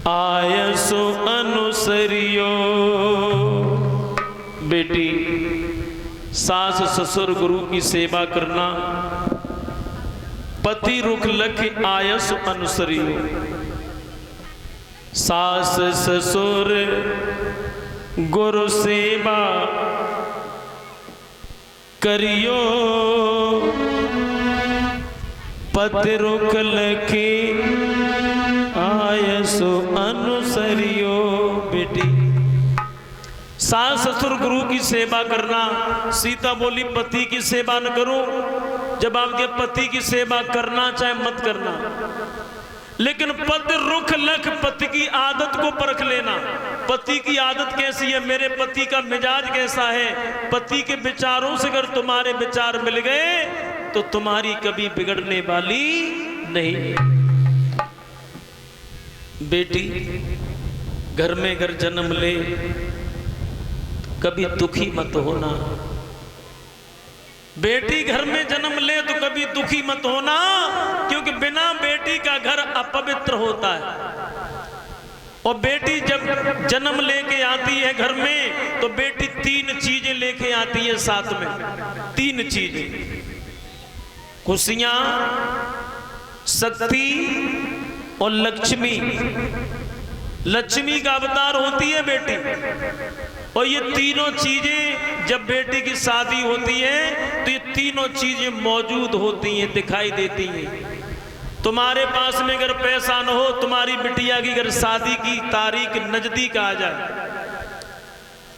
आयसो अनुसरियो। बेटी, सास ससुर गुरु की सेवा करना, पति रुख लख आयस अनुसरियो। सास ससुर गुरु सेवा करियो, पति रुख लखी आयसो अनुसरियो। बेटी, सास ससुर गुरु की सेवा करना। सीता बोली पति की सेवा न करूं। जब आपके पति की सेवा करना चाहे मत करना, लेकिन पति रुख लख, पति की आदत को परख लेना। पति की आदत कैसी है, मेरे पति का मिजाज कैसा है। पति के विचारों से अगर तुम्हारे विचार मिल गए तो तुम्हारी कभी बिगड़ने वाली नहीं। बेटी, घर में अगर जन्म ले कभी दुखी मत होना। बेटी घर में जन्म ले तो कभी दुखी मत होना, क्योंकि बिना बेटी का घर अपवित्र होता है। और बेटी जब जन्म लेके आती है घर में तो बेटी 3 चीजें लेके आती है साथ में। 3 चीजें, खुशियां, शक्ति और लक्ष्मी। लक्ष्मी का अवतार होती है बेटी। और ये तीनों चीजें जब बेटी की शादी होती है तो ये तीनों चीजें मौजूद होती हैं, दिखाई देती हैं। तुम्हारे पास में अगर पैसा न हो, तुम्हारी बिटिया की अगर शादी की तारीख नजदीक आ जाए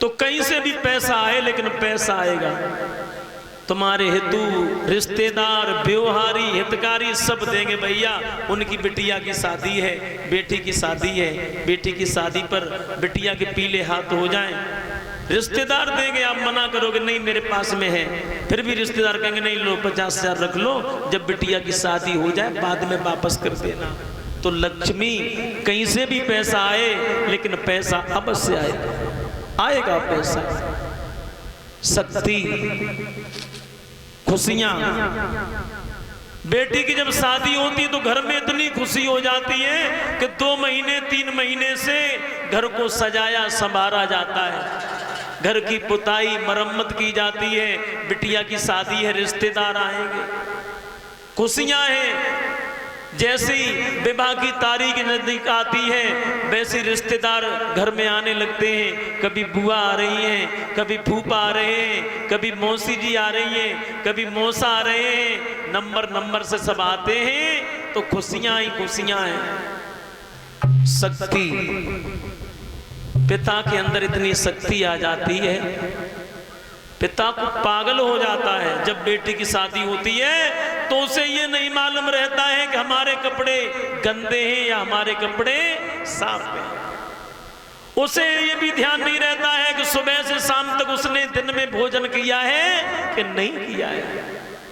तो कहीं से भी पैसा आए, लेकिन पैसा आएगा। तुम्हारे हेतु रिश्तेदार, व्यवहारी, हितकारी सब देंगे भैया, उनकी बिटिया की शादी है, बेटी की शादी है। बेटी की शादी पर बिटिया के पीले हाथ हो जाएं, रिश्तेदार देंगे। आप मना करोगे नहीं मेरे पास में है, फिर भी रिश्तेदार कहेंगे नहीं लो 50,000 रख लो, जब बिटिया की शादी हो जाए बाद में वापस कर देना। तो लक्ष्मी, कहीं से भी पैसा आए लेकिन पैसा अवश्य आएगा, आएगा पैसा। शक्ति, खुशियां। बेटी की जब शादी होती है तो घर में इतनी खुशी हो जाती है कि 2 महीने 3 महीने से घर को सजाया संवारा जाता है। घर की पुताई मरम्मत की जाती है। बिटिया की शादी है, रिश्तेदार आएंगे, खुशियां हैं। जैसी विवाह की तारीख नजदीक आती है वैसे रिश्तेदार घर में आने लगते हैं। कभी बुआ आ रही हैं, कभी फूफा आ रहे हैं, कभी मौसी जी आ रही हैं, कभी मौसा आ रहे हैं। नंबर से सब आते हैं तो खुशियां ही खुशियां हैं। शक्ति, पिता के अंदर इतनी शक्ति आ जाती है, पिता को पागल हो जाता है। जब बेटी की शादी होती है तो उसे ये नहीं मालूम रहता है कि हमारे कपड़े गंदे हैं या हमारे कपड़े साफ हैं। उसे ये भी ध्यान नहीं रहता है कि सुबह से शाम तक उसने दिन में भोजन किया है कि नहीं किया है,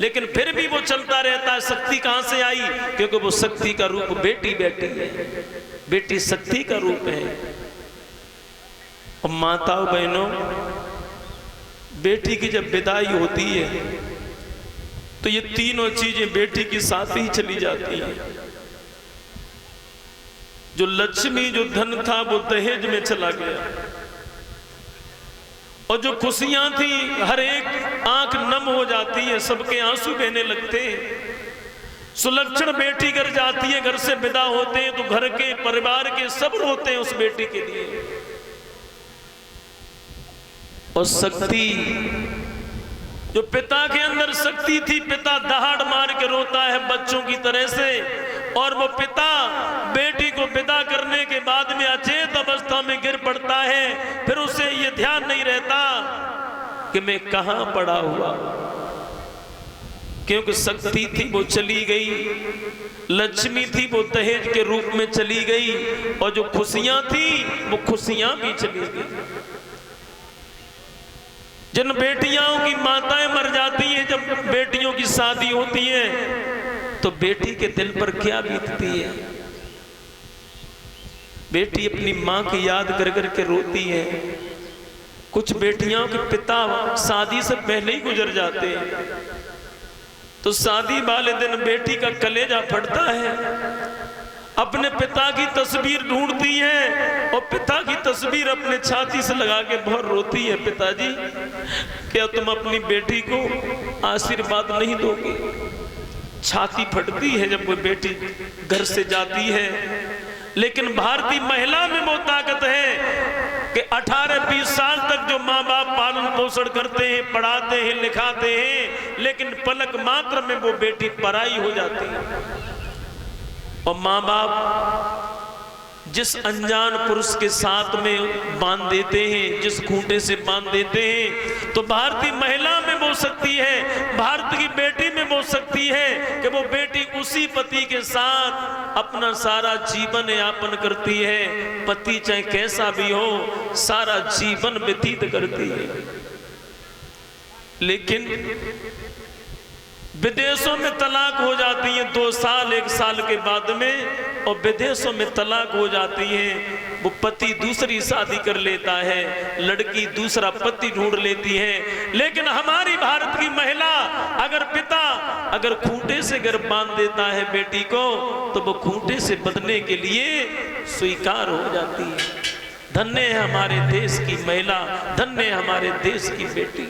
लेकिन फिर भी वो चलता रहता है। शक्ति कहां से आई? क्योंकि वो शक्ति का रूप बेटी बैठी है। बेटी शक्ति का रूप है। और माताओं बहनों, बेटी की जब विदाई होती है तो ये तीनों चीजें बेटी की साथ ही चली जाती हैं। जो लक्ष्मी, जो धन था वो दहेज में चला गया, और जो खुशियां थी हर एक आंख नम हो जाती है, सबके आंसू बहने लगते हैं। सुलक्षण बेटी घर जाती है, घर से विदा होते हैं तो घर के परिवार के सब रोते हैं उस बेटी के लिए। और शक्ति, जो पिता के अंदर शक्ति थी, पिता दहाड़ मार के रोता है बच्चों की तरह से, और वो पिता बेटी को विदा करने के बाद में अचेत अवस्था में गिर पड़ता है। फिर उसे ये ध्यान नहीं रहता कि मैं कहां पड़ा हुआ, क्योंकि शक्ति थी वो चली गई, लक्ष्मी थी वो दहेज के रूप में चली गई, और जो खुशियां थी वो खुशियां भी चली गई। जिन बेटियों की माताएं मर जाती हैं जब बेटियों की शादी होती है तो बेटी के दिल पर क्या बीतती है। बेटी अपनी मां की याद कर कर के रोती है। कुछ बेटियों के पिता शादी से पहले ही गुजर जाते हैं तो शादी वाले दिन बेटी का कलेजा फटता है। अपने पिता की तस्वीर ढूंढती है और पिता की तस्वीर अपने छाती से लगा के बहुत रोती है। पिताजी, क्या तुम अपनी बेटी को आशीर्वाद नहीं दोगे? छाती फटती है जब वो बेटी घर से जाती है। लेकिन भारतीय महिला में वो ताकत है कि 18-20 साल तक जो माँ बाप पालन पोषण करते हैं, पढ़ाते हैं, लिखाते हैं, लेकिन पलक मात्र में वो बेटी पराई हो जाती है। और माँ बाप जिस अनजान पुरुष के साथ में बांध देते हैं, जिस खूंटे से बांध देते हैं, तो भारतीय महिला में हो सकती है, भारत की बेटी में हो सकती है कि वो बेटी उसी पति के साथ अपना सारा जीवन यापन करती है। पति चाहे कैसा भी हो, सारा जीवन व्यतीत करती है। लेकिन विदेशों में तलाक हो जाती है 2 साल 1 साल के बाद में, और विदेशों में तलाक हो जाती है। वो पति दूसरी शादी कर लेता है, लड़की दूसरा पति ढूंढ लेती है। लेकिन हमारी भारत की महिला, अगर पिता अगर खूंटे से घर बांध देता है बेटी को, तो वो खूंटे से बंधने के लिए स्वीकार हो जाती है। धन्य है हमारे देश की महिला, धन्य है हमारे देश की बेटी।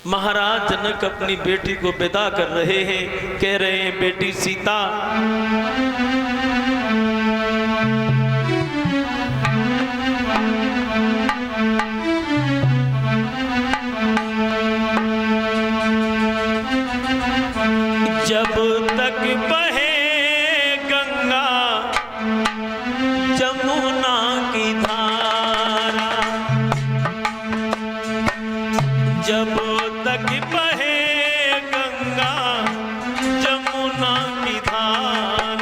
महाराज जनक अपनी बेटी को विदा कर रहे हैं, कह रहे हैं, बेटी सीता, जब तक बहे गंगा जमुना की धारा, जब तक बहे गंगा जमुना की धारा,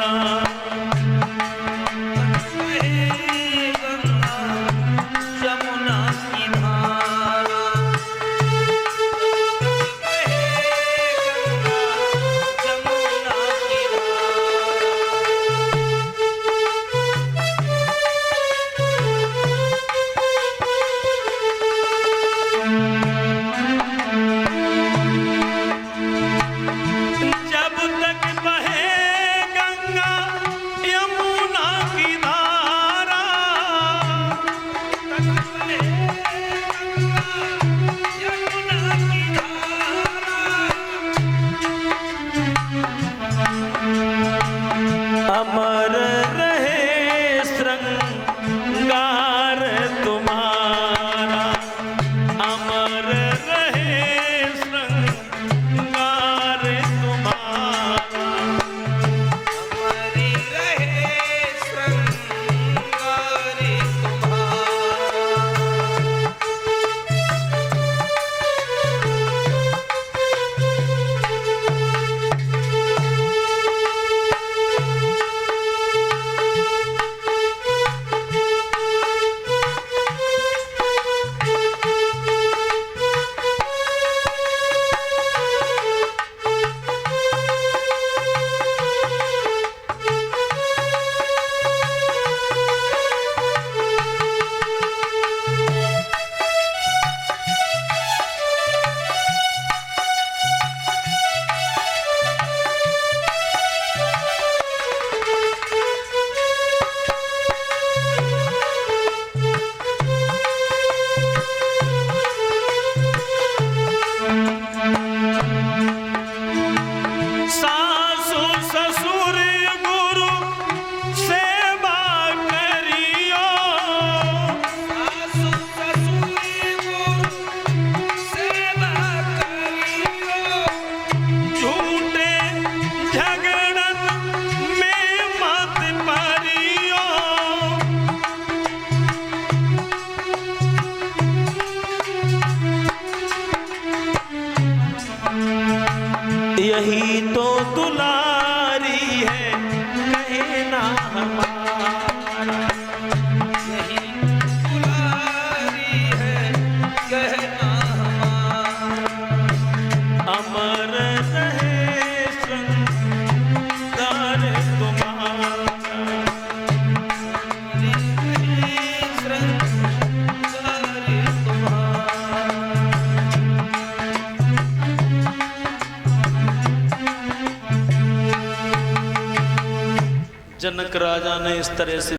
जनक राजा ने इस तरह से